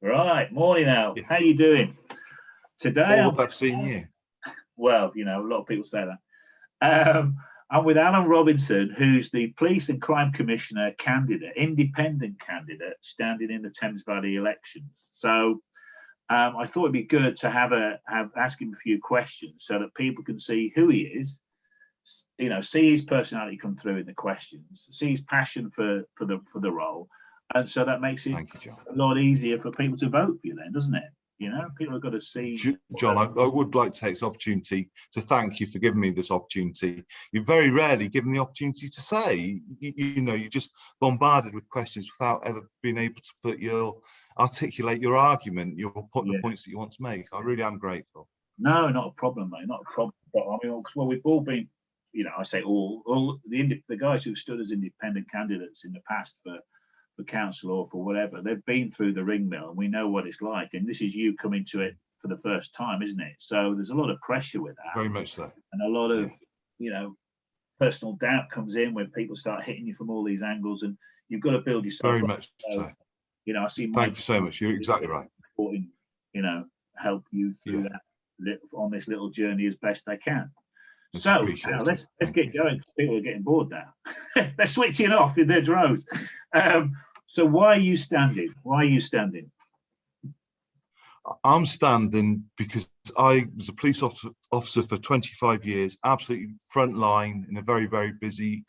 Right, morning Al. Yeah. How you doing? Today, All I've seen you. well, a lot of people say that. I'm with Alan Robinson, who's the Police and Crime Commissioner candidate, independent candidate, standing in the Thames Valley elections. So I thought it'd be good to ask him a few questions so that people can see who he is, see his personality come through in the questions, see his passion for the role, and so that makes it a lot easier for people to vote for you then, doesn't it? People have got to see. John, I would like to take this opportunity to thank you for giving me this opportunity. You're very rarely given the opportunity to say, you're just bombarded with questions without ever being able to articulate your argument, the points that you want to make. I really am grateful. No, not a problem, mate, not a problem. But I mean, well, we've all been, I say all the guys who've stood as independent candidates in the past for council or for whatever, they've been through the ring mill and we know what it's like. And this is you coming to it for the first time, isn't it? So there's a lot of pressure with that. Very much so. And a lot of, personal doubt comes in when people start hitting you from all these angles, and you've got to build yourself Very up. much so. I see. Thank you so much. You're exactly right. Supporting, help you through that on this little journey as best they can. It's so let's get going. People are getting bored now. They're switching off in their droves. So why are you standing? I'm standing because I was a police officer for 25 years, absolutely front line in a very, very busy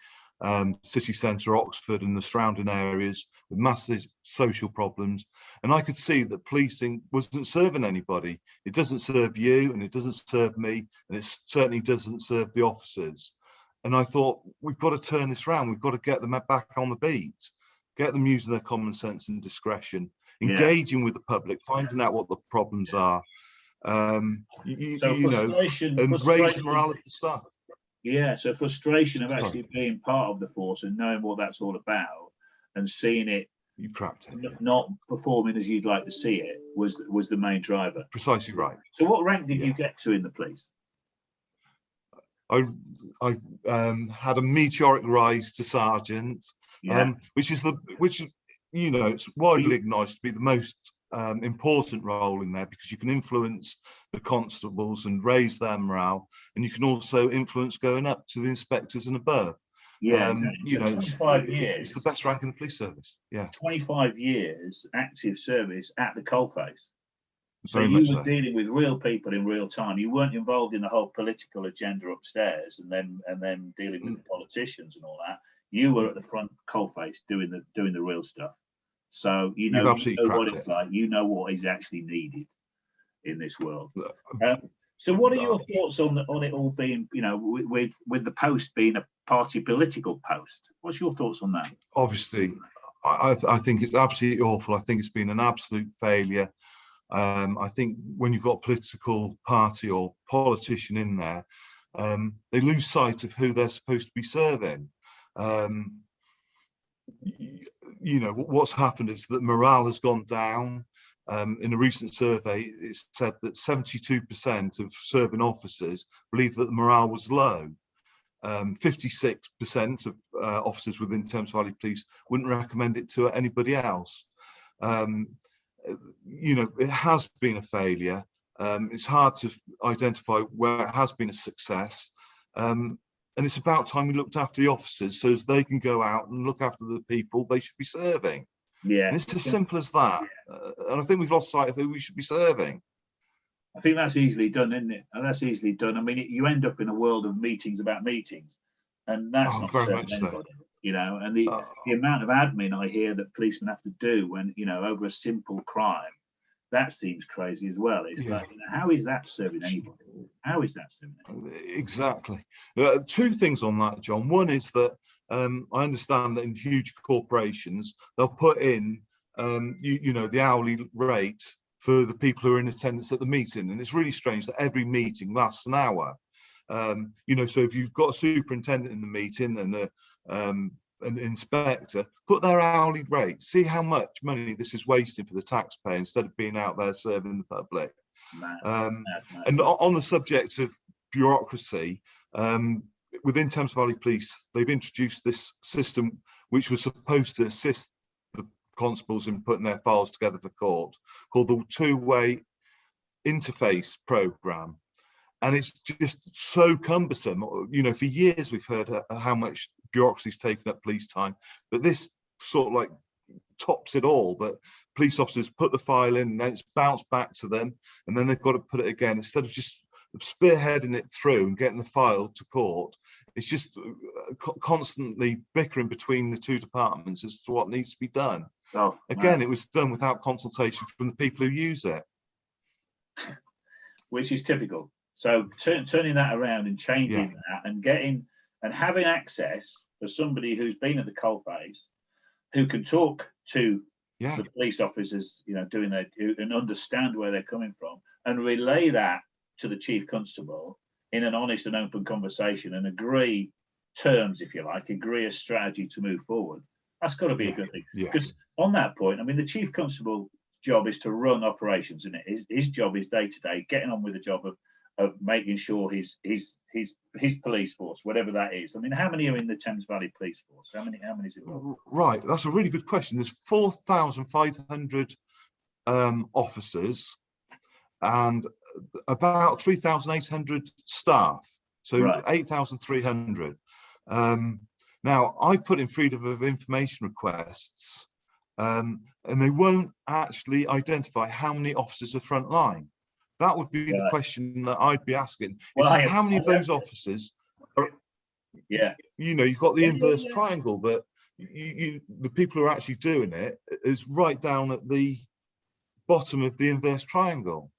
city centre, Oxford and the surrounding areas with massive social problems. And I could see that policing wasn't serving anybody. It doesn't serve you and it doesn't serve me, and it certainly doesn't serve the officers. And I thought, we've got to turn this around. We've got to get them back on the beat, get them using their common sense and discretion, engaging with the public, finding out what the problems are, and raise the morale of the staff. Yeah, so frustration of actually being part of the force and knowing what that's all about and seeing it not performing as you'd like to see it was the main driver. Precisely right. So what rank did you get to in the police? I had a meteoric rise to sergeant, which is it's widely acknowledged to be the most important role in there, because you can influence the constables and raise their morale, and you can also influence going up to the inspectors and above. So 25 years. It's the best rank in the police service. 25 years active service at the coalface. So Very you were dealing with real people in real time. You weren't involved in the whole political agenda upstairs and then dealing with the politicians and all that. You were at the front coalface doing the real stuff. So you know what it's like. You know what is actually needed in this world. So what are your thoughts on it all being, with the post being a party political post? What's your thoughts on that? Obviously, I think it's absolutely awful. I think it's been an absolute failure. I think when you've got a political party or politician in there, they lose sight of who they're supposed to be serving. What's happened is that morale has gone down. In a recent survey, it said that 72% of serving officers believe that the morale was low. 56% of officers within Thames Valley Police wouldn't recommend it to anybody else. It has been a failure. It's hard to identify where it has been a success. And it's about time we looked after the officers so as they can go out and look after the people they should be serving. And it's as simple as that. And I think we've lost sight of who we should be serving. I think that's easily done, isn't it? And that's easily done. I mean, you end up in a world of meetings about meetings, and that's not very serving much anybody. And the amount of admin I hear that policemen have to do when, over a simple crime, that seems crazy as well. It's like, how is that serving anybody? How is that serving anybody? Exactly. Two things on that, John. One is that I understand that in huge corporations, they'll put in, the hourly rate for the people who are in attendance at the meeting. And it's really strange that every meeting lasts an hour. So if you've got a superintendent in the meeting and an inspector, put their hourly rate, see how much money this is wasting for the taxpayer instead of being out there serving the public. And on the subject of bureaucracy, within Thames Valley Police, they've introduced this system which was supposed to assist the constables in putting their files together for court, called the two-way interface program. And it's just so cumbersome. You know, for years we've heard how much bureaucracy's taken up police time, but this sort of like tops it all, that police officers put the file in and then it's bounced back to them, and then they've got to put it again. Instead of just spearheading it through and getting the file to court, it's just constantly bickering between the two departments as to what needs to be done. Oh, again, it was done without consultation from the people who use it. Which is typical. So turning that around and changing that and getting and having access for somebody who's been at the coalface, who can talk to the police officers, you know, doing their and understand where they're coming from, and relay that to the chief constable in an honest and open conversation, and agree terms, if you like, agree a strategy to move forward. That's got to be a good thing. Because on that point, I mean, the chief constable's job is to run operations, and his job is day to day, getting on with the job of making sure his police force, whatever that is. I mean, how many are in the Thames Valley Police Force? How many is it? Right, that's a really good question. There's 4,500 officers and about 3,800 staff, so 8,300. Now, I've put in freedom of information requests, and they won't actually identify how many officers are frontline. That would be the question that I'd be asking. Well, is how many of those officers are, you know, you've got the inverse triangle, that the people who are actually doing it is right down at the bottom of the inverse triangle.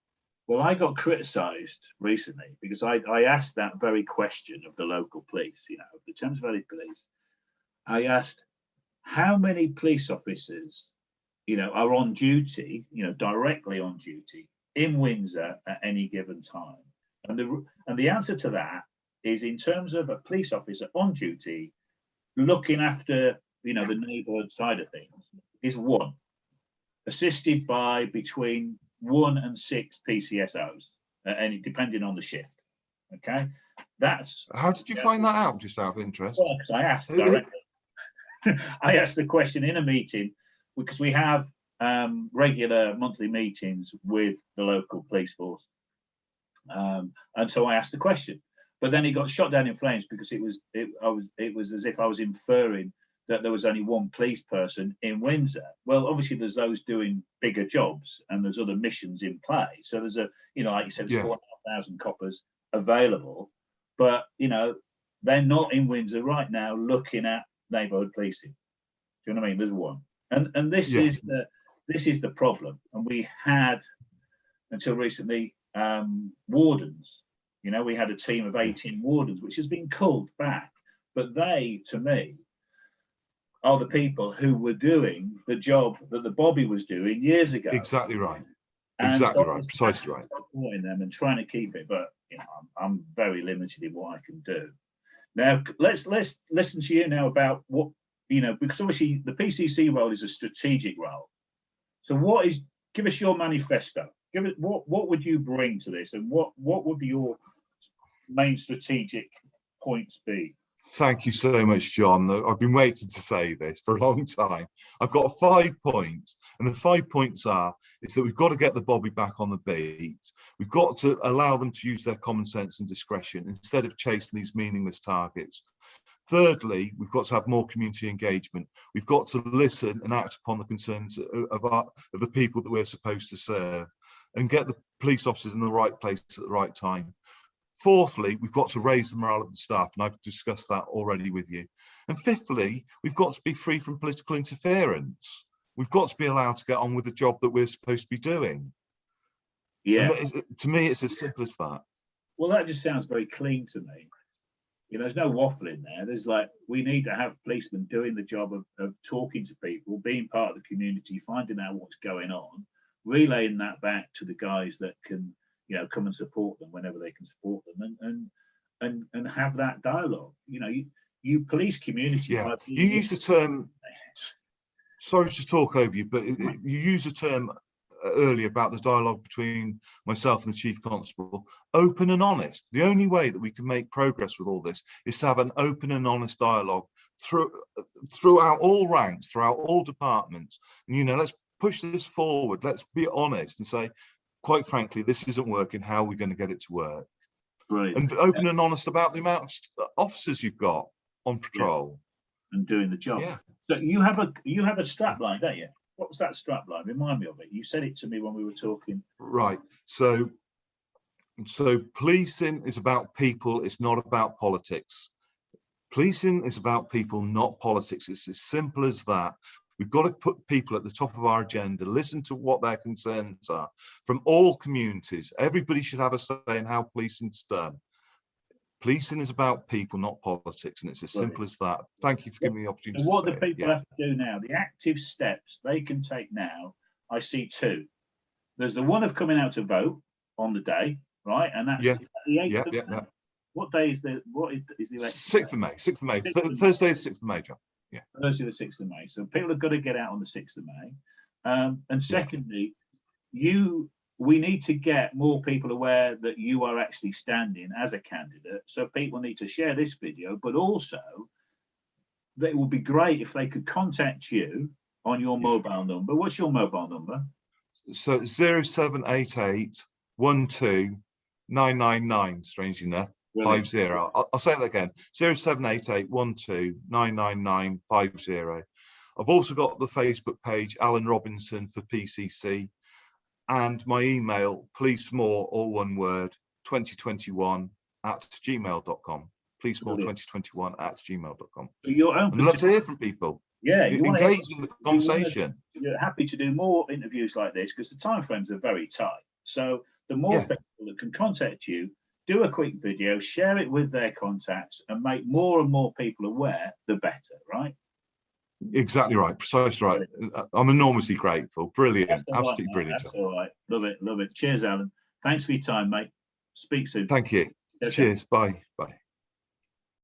Well, I got criticised recently because I asked that very question of the local police, you know, the Thames Valley Police. I asked how many police officers, you know, are on duty, you know, directly on duty in Windsor at any given time. And the answer to that is, in terms of a police officer on duty looking after, you know, the neighbourhood side of things, is 1, assisted by between 1 and 6 PCSOs, and depending on the shift. Okay, that's. How did you find that out, just out of interest? Well, because I asked directly. I asked the question in a meeting, because we have regular monthly meetings with the local police force, and so I asked the question. But then it got shot down in flames because it was as if I was inferring that there was only 1 police person in Windsor. Well, obviously there's those doing bigger jobs and there's other missions in play. So there's a, you know, like you said, there's 4,500 coppers available, but you know, they're not in Windsor right now looking at neighbourhood policing. Do you know what I mean? There's 1, and this is the problem. And we had, until recently, wardens. You know, we had a team of 18 wardens, which has been culled back, but they, to me, are the people who were doing the job that the Bobby was doing years ago. Exactly right. Exactly right. Precisely right. Supporting them and trying to keep it, but you know, I'm very limited in what I can do. Now, let's listen to you now about what, you know, because obviously the PCC role is a strategic role. So give us your manifesto. Give it, what would you bring to this, and what would your main strategic points be? Thank you so much, John. I've been waiting to say this for a long time. I've got 5 points, and the 5 points is that we've got to get the Bobby back on the beat. We've got to allow them to use their common sense and discretion instead of chasing these meaningless targets. Thirdly, we've got to have more community engagement. We've got to listen and act upon the concerns of the people that we're supposed to serve, and get the police officers in the right place at the right time. Fourthly, we've got to raise the morale of the staff, and I've discussed that already with you. And fifthly, we've got to be free from political interference. We've got to be allowed to get on with the job that we're supposed to be doing. Yeah. To me, it's as simple as that. Well, that just sounds very clean to me. You know, there's no waffling there. There's like, we need to have policemen doing the job of talking to people, being part of the community, finding out what's going on, relaying that back to the guys that can, you know, come and support them whenever they can support them, and have that dialogue. You know, you police community. Yeah, you use the term. Sorry to talk over you, but you use a term earlier about the dialogue between myself and the chief constable. Open and honest. The only way that we can make progress with all this is to have an open and honest dialogue throughout all ranks, throughout all departments. And, you know, let's push this forward. Let's be honest and say, quite frankly, this isn't working. How are we going to get it to work? Brilliant. And open and honest about the amount of officers you've got on patrol. And doing the job. Yeah. So you have a strap line, don't you? What was that strap line? Remind me of it. You said it to me when we were talking. Right. So policing is about people. It's not about politics. Policing is about people, not politics. It's as simple as that. We've got to put people at the top of our agenda, listen to what their concerns are from all communities. Everybody should have a say in how policing's done. Policing is about people, not politics, and it's as simple as that. Thank you for giving me the opportunity. So what do the people have to do now, the active steps they can take now, I see two. There's the one of coming out to vote on the day, right? And that's the 8th of May. What day is the election? 6th of May. 6th of May. Thursday, the 6th of May, John. Yeah. Thursday, the 6th of May. So people have got to get out on the 6th of May. And secondly, we need to get more people aware that you are actually standing as a candidate. So people need to share this video, but also that it would be great if they could contact you on your mobile number. What's your mobile number? So 0788 12 999, strangely enough. 50. I'll say that again. 0788 12 999 50. I've also got the Facebook page, Alan Robinson for PCC, and my email, policemore, all one word, 2021@gmail.com. policemore2021@gmail.com. So you're open. I'd love to hear from people. Yeah, you engage in the conversation. You're happy to do more interviews like this because the timeframes are very tight. So the more people that can contact you, do a quick video, share it with their contacts, and make more and more people aware, the better, right? Exactly right, precisely right. I'm enormously grateful. Brilliant, absolutely brilliant. That's all right. Love it, love it. Cheers, Alan. Thanks for your time, mate. Speak soon. Thank you. Cheers. Bye. Bye.